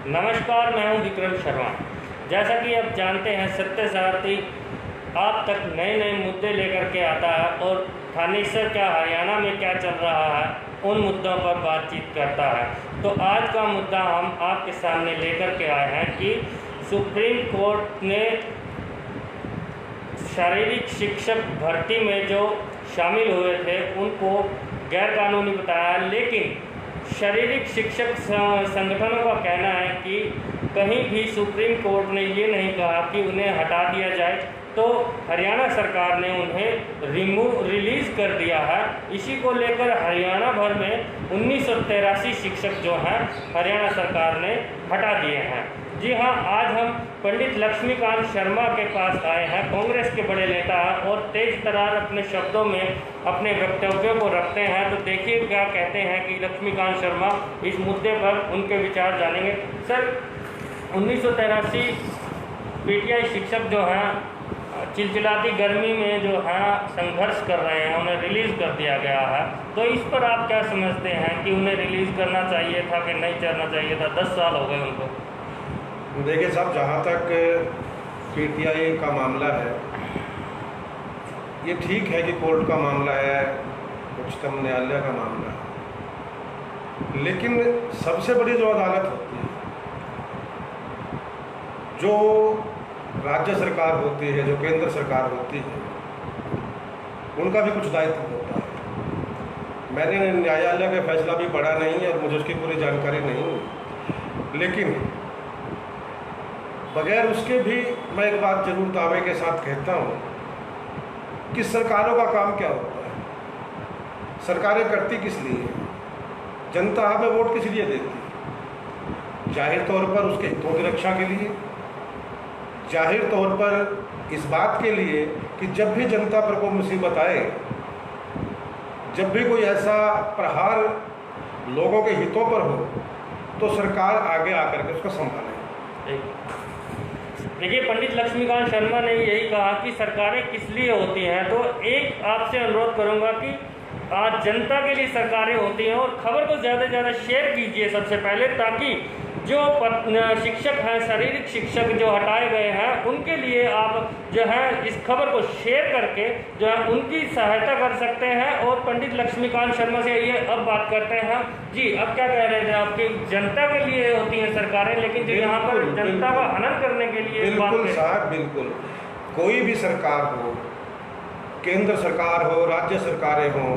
नमस्कार, मैं हूं विक्रम शर्मा। जैसा कि आप जानते हैं, सत्य सारथी आप तक नए नए मुद्दे लेकर के आता है और थानेसर क्या हरियाणा में क्या चल रहा है उन मुद्दों पर बातचीत करता है। तो आज का मुद्दा हम आपके सामने लेकर के आए हैं कि सुप्रीम कोर्ट ने शारीरिक शिक्षक भर्ती में जो शामिल हुए थे उनको गैरकानूनी बताया, लेकिन शारीरिक शिक्षक संगठनों का कहना है कि कहीं भी सुप्रीम कोर्ट ने ये नहीं कहा कि उन्हें हटा दिया जाए, तो हरियाणा सरकार ने उन्हें रिलीज़ कर दिया है। इसी को लेकर हरियाणा भर में 1983 शिक्षक जो हैं हरियाणा सरकार ने हटा दिए हैं। जी हाँ, आज हम पंडित लक्ष्मीकांत शर्मा के पास आए हैं। कांग्रेस के बड़े नेता हैं और तेज तरार अपने शब्दों में अपने वक्तव्यों को रखते हैं। तो देखिए क्या कहते हैं कि लक्ष्मीकांत शर्मा इस मुद्दे पर उनके विचार जानेंगे। सर, 1983 पीटीआई शिक्षक जो हैं चिलचिलाती गर्मी में जो है संघर्ष कर रहे हैं, उन्हें रिलीज़ कर दिया गया है, तो इस पर आप क्या समझते हैं कि उन्हें रिलीज़ करना चाहिए था कि नहीं करना चाहिए था? 10 साल हो गए उनको। देखिए साहब, जहाँ तक पीटीआई का मामला है, ये ठीक है कि कोर्ट का मामला है, उच्चतम न्यायालय का मामला है, लेकिन सबसे बड़ी जो अदालत होती है, जो राज्य सरकार होती है, जो केंद्र सरकार होती है, उनका भी कुछ दायित्व होता है। मैंने न्यायालय का फैसला भी पढ़ा नहीं है और मुझे उसकी पूरी जानकारी नहीं है, लेकिन बगैर उसके भी मैं एक बात जरूर दावे के साथ कहता हूँ कि सरकारों का काम क्या होता है, सरकारें करती किस लिए, जनता हमें वोट किस लिए देती है? जाहिर तौर पर उसके हितों की रक्षा के लिए, जाहिर तौर पर इस बात के लिए कि जब भी जनता पर कोई मुसीबत आए, जब भी कोई ऐसा प्रहार लोगों के हितों पर हो, तो सरकार आगे आकर के उसको संभाले। देखिए, पंडित लक्ष्मीकांत शर्मा ने यही कहा कि सरकारें किस लिए होती हैं। तो एक आपसे अनुरोध करूंगा कि आज जनता के लिए सरकारें होती हैं और खबर को ज़्यादा से ज़्यादा शेयर कीजिए सबसे पहले, ताकि जो शिक्षक हैं, शारीरिक शिक्षक जो हटाए गए हैं, उनके लिए आप जो है इस खबर को शेयर करके जो है उनकी सहायता कर सकते हैं। और पंडित लक्ष्मीकांत शर्मा से ये अब बात करते हैं। जी, अब क्या कह रहे थे आपकी? जनता के लिए होती हैं सरकारें, लेकिन जो यहाँ पर जनता का हनन करने के लिए बिल्कुल साहब, बिल्कुल कोई भी सरकार हो, केंद्र सरकार हो, राज्य सरकारें हों,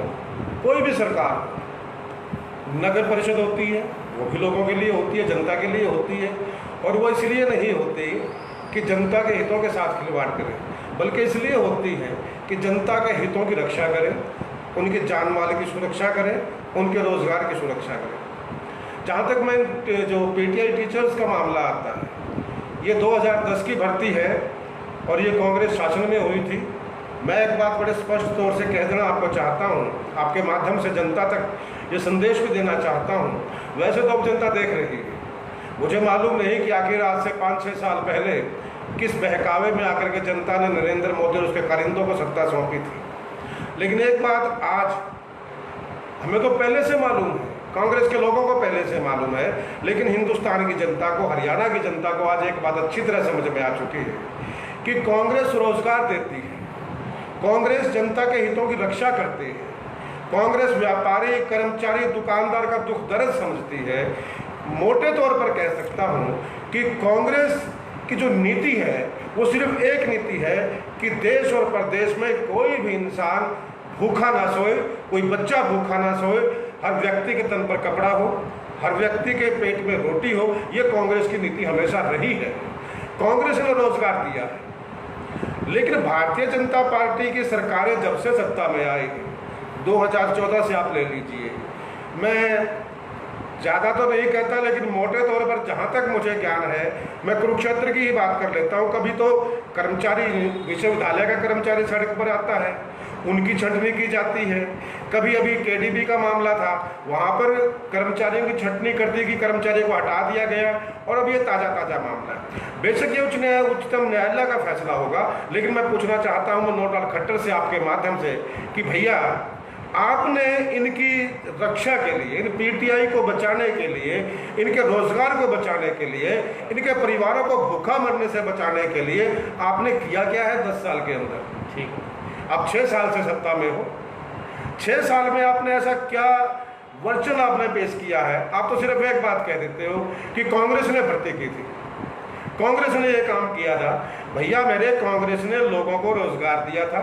कोई भी सरकार हो, नगर परिषद होती है, वो भी लोगों के लिए होती है, जनता के लिए होती है, और वो इसलिए नहीं होती कि जनता के हितों के साथ खिलवाड़ करें, बल्कि इसलिए होती है कि जनता के हितों की रक्षा करें, उनके जान माल की सुरक्षा करें, उनके रोजगार की सुरक्षा करें। जहाँ तक मैं जो पीटीआई टीचर्स का मामला आता है, ये 2010 की भर्ती है और ये कांग्रेस शासन में हुई थी। मैं एक बात बड़े स्पष्ट तौर से कह देना आपको चाहता हूँ, आपके माध्यम से जनता तक ये संदेश भी देना चाहता हूँ। वैसे तो अब जनता देख रही है, मुझे मालूम नहीं कि आखिर आज से 5-6 साल पहले किस बहकावे में आकर के जनता ने नरेंद्र मोदी और उसके कारिंदों को सत्ता सौंपी थी, लेकिन एक बात आज हमें तो पहले से मालूम है, कांग्रेस के लोगों को पहले से मालूम है, लेकिन हिंदुस्तान की जनता को, हरियाणा की जनता को आज एक बात अच्छी तरह समझ में आ चुकी है कि कांग्रेस रोजगार देती है, कांग्रेस जनता के हितों की रक्षा करती है, कांग्रेस व्यापारी, कर्मचारी, दुकानदार का दुख दर्द समझती है। मोटे तौर पर कह सकता हूं कि कांग्रेस की जो नीति है वो सिर्फ एक नीति है कि देश और प्रदेश में कोई भी इंसान भूखा ना सोए, कोई बच्चा भूखा ना सोए, हर व्यक्ति के तन पर कपड़ा हो, हर व्यक्ति के पेट में रोटी हो। ये कांग्रेस की नीति हमेशा रही है। कांग्रेस ने रोजगार दिया है, लेकिन भारतीय जनता पार्टी की सरकारें जब से सत्ता में आई, 2014 से आप ले लीजिए, मैं ज़्यादा तो नहीं कहता, लेकिन मोटे तौर पर जहाँ तक मुझे ज्ञान है, मैं कुरुक्षेत्र की ही बात कर लेता हूँ। कभी तो कर्मचारी, विश्वविद्यालय का कर्मचारी सड़क पर आता है, उनकी छंटनी की जाती है। कभी अभी केडीबी का मामला था, वहाँ पर कर्मचारियों की छंटनी कर दी कि कर्मचारी को हटा दिया गया, और अब ये ताज़ा मामला है। बेशक ये उच्चतम न्यायालय का फैसला होगा, लेकिन मैं पूछना चाहता हूँ मनोहर लाल खट्टर से आपके माध्यम से कि भैया आपने इनकी रक्षा के लिए, इन पीटीआई को बचाने के लिए, इनके रोजगार को बचाने के लिए, इनके परिवारों को भूखा मरने से बचाने के लिए आपने किया क्या है 10 साल के अंदर? ठीक। आप 6 साल से सत्ता में हो, 6 साल में आपने ऐसा क्या वर्चन आपने पेश किया है? आप तो सिर्फ एक बात कह देते हो कि कांग्रेस ने भर्ती की थी, कांग्रेस ने ये काम किया था। भैया मेरे, कांग्रेस ने लोगों को रोजगार दिया था,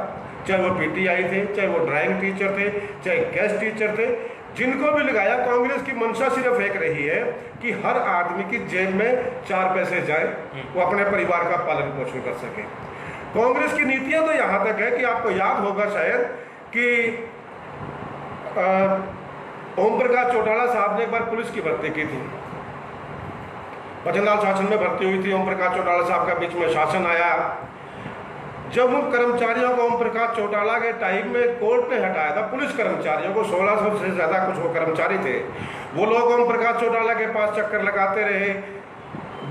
चाहे वो पीटीआई थे, चाहे वो ड्राइंग टीचर थे, चाहे गेस्ट टीचर थे, जिनको भी लगाया। कांग्रेस की मंशा सिर्फ एक रही है कि हर आदमी की जेब में 4 पैसे जाए, वो अपने परिवार का पालन पोषण कर सके। कांग्रेस की नीतियां तो यहाँ तक है कि आपको याद होगा शायद कि ओम प्रकाश चौटाला साहब ने एक बार पुलिस की भर्ती की थी, भजनलाल शासन में भर्ती हुई थी। ओम प्रकाश चौटाला साहब का बीच में शासन आया, जब उन कर्मचारियों को ओम प्रकाश चौटाला के टाइम में कोर्ट ने हटाया था, पुलिस कर्मचारियों को 1600 से ज़्यादा कुछ वो कर्मचारी थे, वो लोग ओम प्रकाश चौटाला के पास चक्कर लगाते रहे।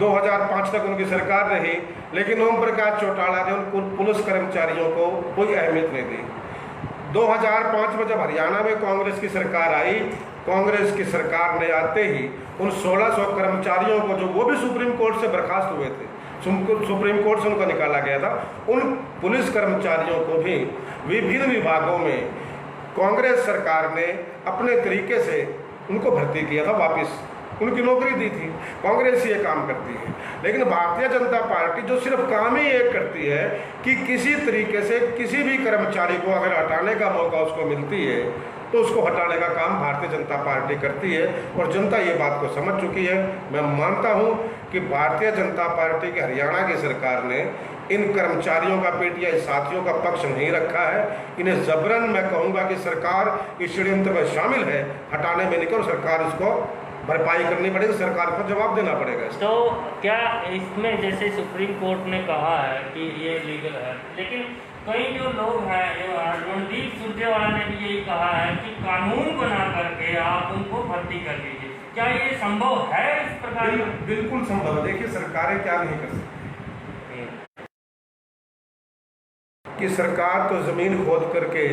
2005 तक उनकी सरकार रही, लेकिन ओम प्रकाश चौटाला ने उन पुलिस कर्मचारियों को कोई अहमियत नहीं दी। 2005 में जब हरियाणा में कांग्रेस की सरकार आई, कांग्रेस की सरकार ने आते ही उन 1600 कर्मचारियों को, जो वो भी सुप्रीम कोर्ट से बर्खास्त हुए थे, सुप्रीम कोर्ट से उनको निकाला गया था, उन पुलिस कर्मचारियों को भी विभिन्न विभागों में कांग्रेस सरकार ने अपने तरीके से उनको भर्ती किया था, वापस उनकी नौकरी दी थी। कांग्रेस ये काम करती है, लेकिन भारतीय जनता पार्टी जो सिर्फ काम ही एक करती है कि किसी तरीके से किसी भी कर्मचारी को अगर हटाने का मौका उसको मिलती है तो उसको हटाने का काम भारतीय जनता पार्टी करती है, और जनता ये बात को समझ चुकी है। मैं मानता हूँ कि भारतीय जनता पार्टी की हरियाणा की सरकार ने इन कर्मचारियों का, पीटीआई साथियों का पक्ष नहीं रखा है। इन्हें जबरन, मैं कहूँगा कि सरकार इस षड्यंत्र में शामिल है, हटाने में नहीं, सरकार इसको भरपाई करनी पड़ेगी, सरकार को जवाब देना पड़ेगा। तो क्या इसमें, जैसे सुप्रीम कोर्ट ने कहा है कि ये लीगल है, लेकिन कई जो लोग हैं, रणदीप सुरजेवाला ने भी यही कहा है कि कानून बना करके आप उनको भर्ती कर लीजिए। क्या ये संभव है इस प्रकार? बिल्कुल संभव है। देखिए सरकारें क्या नहीं कर सकती कि सरकार तो जमीन खोद करके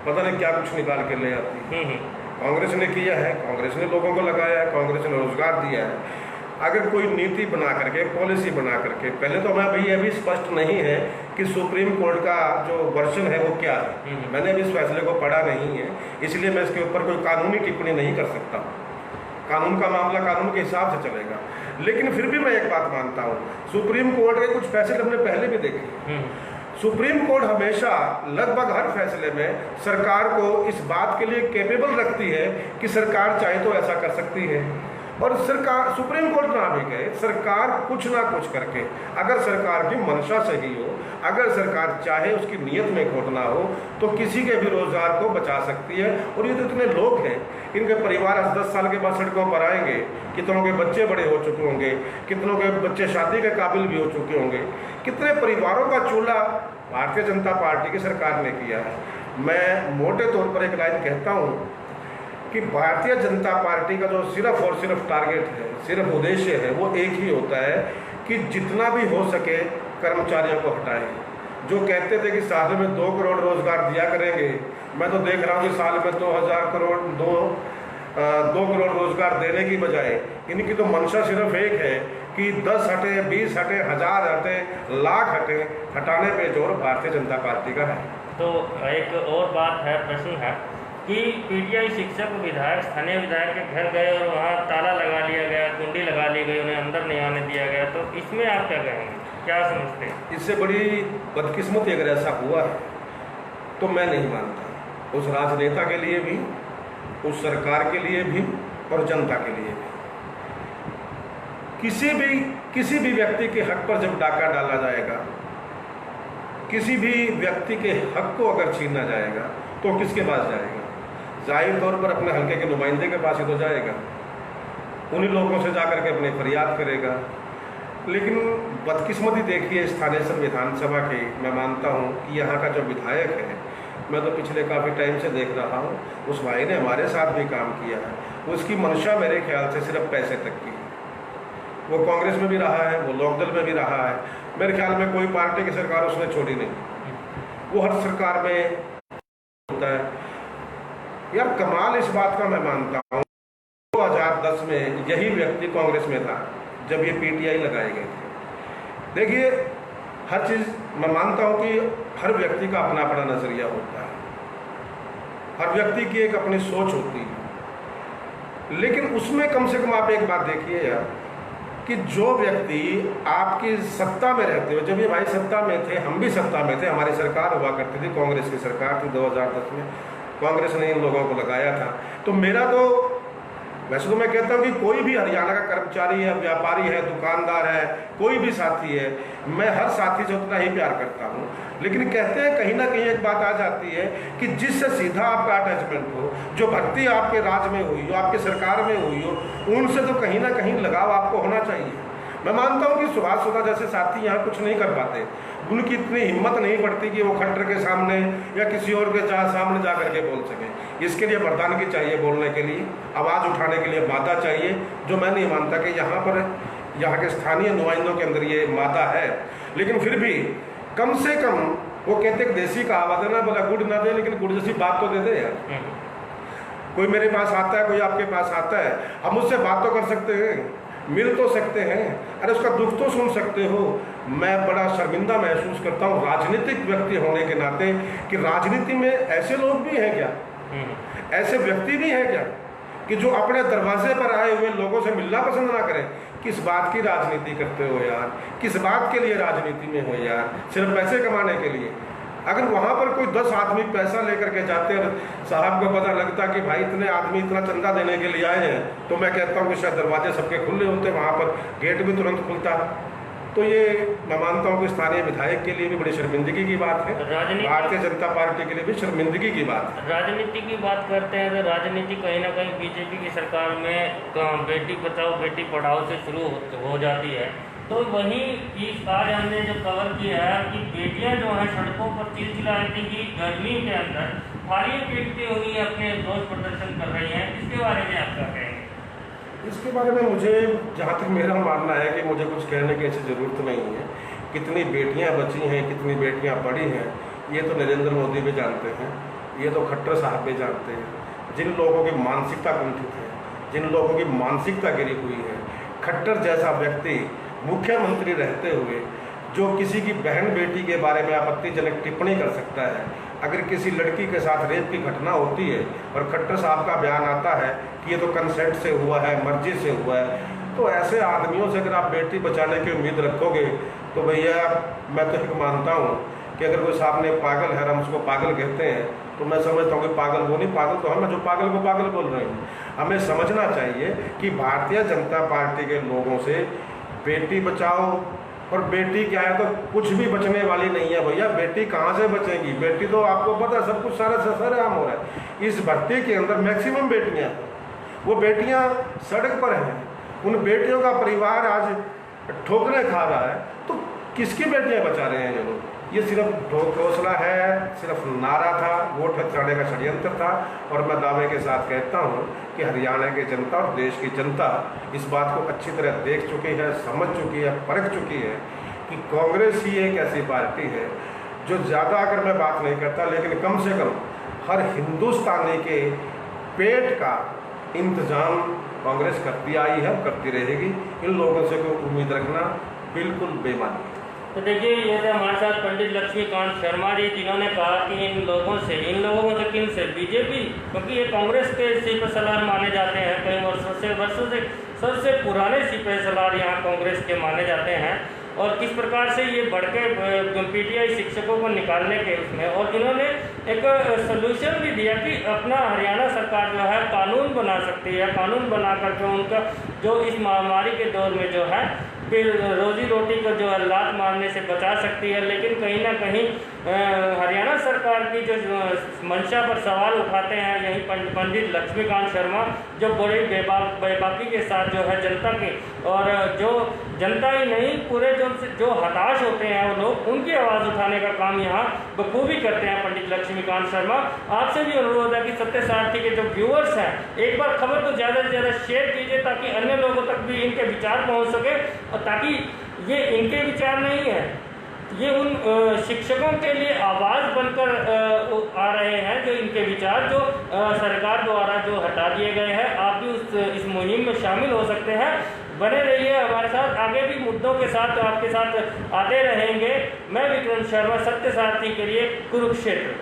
पता नहीं क्या कुछ निकाल के ले आती है। कांग्रेस ने किया है, कांग्रेस ने लोगों को लगाया है, कांग्रेस ने रोजगार दिया है। अगर कोई नीति बना करके, पॉलिसी बना करके, पहले तो मैं भैया अभी स्पष्ट नहीं है कि सुप्रीम कोर्ट का जो वर्जन है वो क्या है, मैंने अभी इस फैसले को पढ़ा नहीं है, इसलिए मैं इसके ऊपर कोई कानूनी टिप्पणी नहीं कर सकता। कानून का मामला कानून के हिसाब से चलेगा, लेकिन फिर भी मैं एक बात मानता हूँ, सुप्रीम कोर्ट के कुछ फैसले हमने पहले भी देखे। सुप्रीम कोर्ट हमेशा लगभग हर फैसले में सरकार को इस बात के लिए कैपेबल रखती है कि सरकार चाहे तो ऐसा कर सकती है, और सरकार, सुप्रीम कोर्ट ना भी कहे, सरकार कुछ ना कुछ करके, अगर सरकार की मंशा सही हो, अगर सरकार चाहे, उसकी नियत में खोट ना हो, तो किसी के भी रोजगार को बचा सकती है। और ये तो इतने लोग हैं, इनके परिवार 10 साल के बाद सड़कों पर आएंगे, कितनों के बच्चे बड़े हो चुके होंगे, कितनों के बच्चे शादी के काबिल भी हो चुके होंगे, कितने परिवारों का चूल्हा भारतीय जनता पार्टी की सरकार ने किया है। मैं मोटे तौर पर एक लाइन कहता हूँ कि भारतीय जनता पार्टी का जो सिर्फ और सिर्फ टारगेट है, सिर्फ उद्देश्य है, वो एक ही होता है कि जितना भी हो सके कर्मचारियों को हटाएं। जो कहते थे कि साल में 2 करोड़ रोजगार दिया करेंगे, मैं तो देख रहा हूँ कि साल में 2 करोड़ रोजगार देने की बजाय इनकी तो मंशा सिर्फ एक है कि 10 हटे, 20 हटे, 1000 हटे, लाख हटे, हटाने पे जोर भारतीय जनता पार्टी का है। तो एक और बात है, प्रश्न है कि पीटीआई शिक्षक विधायक, स्थानीय विधायक के घर गए और वहाँ ताला लगा लिया गया, कुंडी लगा ली गई, उन्हें अंदर नहीं आने दिया गया, तो इसमें आप क्या कहेंगे, क्या समझते हैं? इससे बड़ी बदकिस्मती अगर ऐसा हुआ है तो मैं नहीं मानता, उस राजनेता के लिए भी, उस सरकार के लिए भी और जनता के लिए भी। किसी भी व्यक्ति के हक पर जब डाका डाला जाएगा, किसी भी व्यक्ति के हक को अगर छीना जाएगा तो किसके पास जाएगा? जाहिर तौर पर अपने हल्के के नुमाइंदे के पास ही तो जाएगा, उन्हीं लोगों से जाकर के अपनी फरियाद करेगा। लेकिन बदकिस्मती देखिए स्थानीय विधानसभा की, मैं मानता हूँ कि यहाँ का जो विधायक है, मैं तो पिछले काफ़ी टाइम से देख रहा हूँ, उस भाई ने हमारे साथ भी काम किया है। उसकी मंशा मेरे ख्याल से सिर्फ पैसे तक की, वो कांग्रेस में भी रहा है, वो लोकदल में भी रहा है, मेरे ख्याल में कोई पार्टी की सरकार उसने छोड़ी नहीं, वो हर सरकार में होता है। यार कमाल इस बात का मैं मानता हूँ, 2010 में यही व्यक्ति कांग्रेस में था जब ये पीटीआई लगाए गए थे। देखिए, हर चीज़ मैं मानता हूँ कि हर व्यक्ति का अपना अपना नज़रिया होता है, हर व्यक्ति की एक अपनी सोच होती है, लेकिन उसमें कम से कम आप एक बात देखिए यार कि जो व्यक्ति आपकी सत्ता में रहते हुए, जब ये भाई सत्ता में थे, हम भी सत्ता में थे, हमारी सरकार हुआ करती थी, कांग्रेस की सरकार थी 2010 में, कांग्रेस ने इन लोगों को लगाया था। तो मेरा तो वैसे तो मैं कहता हूँ कि कोई भी हरियाणा का कर्मचारी है, व्यापारी है, दुकानदार है, कोई भी साथी है, मैं हर साथी से उतना ही प्यार करता हूँ। लेकिन कहते हैं कहीं ना कहीं एक बात आ जाती है कि जिससे सीधा आपका अटैचमेंट हो, जो भर्ती आपके राज्य में हुई हो, आपकी सरकार में हुई हो, उनसे तो कहीं ना कहीं लगाव आपको होना चाहिए। मैं मानता हूँ कि सुभाष सुधा जैसे साथी यहाँ कुछ नहीं कर पाते, उनकी इतनी हिम्मत नहीं पड़ती कि वो खट्टर के सामने या किसी और के सामने जा करके बोल सकें। इसके लिए मर्दानगी चाहिए, बोलने के लिए, आवाज़ उठाने के लिए मादा चाहिए, जो मैं नहीं मानता कि यहाँ पर यहाँ के स्थानीय नुमाइंदों के अंदर ये मादा है। लेकिन फिर भी कम से कम वो कहते हैं देसी कहावत है ना, बोला गुड़ ना दे लेकिन गुड़ जैसी बात तो दे दे यार। कोई मेरे पास आता है, कोई आपके पास आता है, हम उससे बात तो कर सकते हैं, मिल तो सकते हैं, अरे उसका दुख तो सुन सकते हो। मैं बड़ा शर्मिंदा महसूस करता हूँ राजनीतिक व्यक्ति होने के नाते कि राजनीति में ऐसे लोग भी हैं क्या, ऐसे व्यक्ति भी हैं क्या कि जो अपने दरवाजे पर आए हुए लोगों से मिलना पसंद ना करें। किस बात की राजनीति करते हो यार, किस बात के लिए राजनीति में हो यार, सिर्फ पैसे कमाने के लिए। अगर वहाँ पर कोई 10 आदमी पैसा लेकर के जाते और साहब को पता लगता कि भाई इतने आदमी इतना चंदा देने के लिए आए हैं, तो मैं कहता हूँ कि शायद दरवाजे सबके खुले होते, वहाँ पर गेट भी तुरंत खुलता। तो ये मैं मानता हूँ कि स्थानीय विधायक के लिए भी बड़ी शर्मिंदगी की बात है, भारतीय जनता पार्टी के लिए भी शर्मिंदगी की बात है। राजनीति की बात करते हैं तो राजनीति कहीं ना कहीं बीजेपी की सरकार में बेटी बचाओ बेटी पढ़ाओ से शुरू हो जाती है। तो वहीं इस आज हमने जो कवर किया है कि बेटियां जो हैं सड़कों पर चिलचिलाती की गर्मी के अंदर थालियां पीटती हुई अपने रोष प्रदर्शन कर रही हैं, इसके बारे में आप क्या कहेंगे? इसके बारे में मुझे जहाँ तक मेरा मानना है कि मुझे कुछ कहने की ऐसी ज़रूरत नहीं है। कितनी बेटियां बची हैं, कितनी बेटियां पढ़ी हैं, ये तो नरेंद्र मोदी भी जानते हैं, ये तो खट्टर साहब भी जानते हैं। जिन लोगों की मानसिकता कुंठित है, जिन लोगों की मानसिकता गिरी हुई है, खट्टर जैसा व्यक्ति मुख्यमंत्री रहते हुए जो किसी की बहन बेटी के बारे में आपत्तिजनक टिप्पणी कर सकता है, अगर किसी लड़की के साथ रेप की घटना होती है और खट्टर साहब का बयान आता है कि ये तो कंसेंट से हुआ है, मर्जी से हुआ है, तो ऐसे आदमियों से अगर आप बेटी बचाने की उम्मीद रखोगे तो भैया मैं तो एक मानता हूँ कि अगर कोई सामने पागल है, हम उसको पागल कहते हैं, तो मैं समझता हूँ कि पागल वो नहीं, पागल तो हम जो पागल को पागल बोल रहे हैं। हमें समझना चाहिए कि भारतीय जनता पार्टी के लोगों से बेटी बचाओ और बेटी क्या है तो कुछ भी बचने वाली नहीं है भैया। बेटी कहाँ से बचेगी? बेटी तो आपको पता है सब कुछ सारा सरेआम हो रहा है। इस भर्ती के अंदर मैक्सिमम बेटियाँ, वो बेटियाँ सड़क पर हैं, उन बेटियों का परिवार आज ठोकरे खा रहा है, तो किसकी बेटियाँ बचा रहे हैं ये लोग? ये सिर्फ घोषणा है, सिर्फ नारा था, वोट हथियाने का षड्यंत्र था। और मैं दावे के साथ कहता हूँ कि हरियाणा की जनता और देश की जनता इस बात को अच्छी तरह देख चुकी है, समझ चुकी है, परख चुकी है कि कांग्रेस ही एक ऐसी पार्टी है जो ज़्यादा अगर मैं बात नहीं करता, लेकिन कम से कम हर हिंदुस्तानी के पेट का इंतजाम कांग्रेस करती आई है, करती रहेगी। इन लोगों से कोई उम्मीद रखना बिल्कुल बेमानी है। तो देखिए, ये थे हमारे साथ पंडित लक्ष्मीकांत शर्मा जी, जिन्होंने कहा कि इन लोगों से किन से बीजेपी, क्योंकि ये कांग्रेस के सिपह सलार माने जाते हैं, कई वर्षों से सबसे पुराने सिपह सलार यहाँ कांग्रेस के माने जाते हैं, और किस प्रकार से ये बढ़ के पीटीआई शिक्षकों को निकालने के उसमें, और इन्होंने एक सोल्यूशन भी दिया कि अपना हरियाणा सरकार जो है कानून बना सकती है, कानून बना करके उनका जो इस महामारी के दौर में जो है फिर रोजी रोटी को जो लात मारने से बचा सकती है। लेकिन कहीं ना कहीं हरियाणा सरकार की जो मंशा पर सवाल उठाते हैं यही पंडित लक्ष्मीकांत शर्मा, जो बड़े बेबाकी के साथ जो है जनता की, और जो जनता ही नहीं पूरे जो हताश होते हैं वो लोग, उनकी आवाज़ उठाने का काम यहाँ बखूबी करते हैं पंडित लक्ष्मीकांत शर्मा। आपसे भी अनुरोध है कि सत्य सारथी के जो व्यूअर्स हैं, एक बार खबर को ज़्यादा से ज़्यादा शेयर कीजिए ताकि अन्य लोगों तक भी इनके विचार पहुँच सके, और ताकि ये इनके विचार नहीं है, ये उन शिक्षकों के लिए आवाज़ बनकर आ रहे हैं, जो इनके विचार जो सरकार द्वारा जो हटा दिए गए हैं। आप भी इस मुहिम में शामिल हो सकते हैं। बने रहिए हमारे साथ, आगे भी मुद्दों के साथ आपके साथ आते रहेंगे। मैं विक्रम शर्मा, सत्य सारथी के लिए, कुरुक्षेत्र।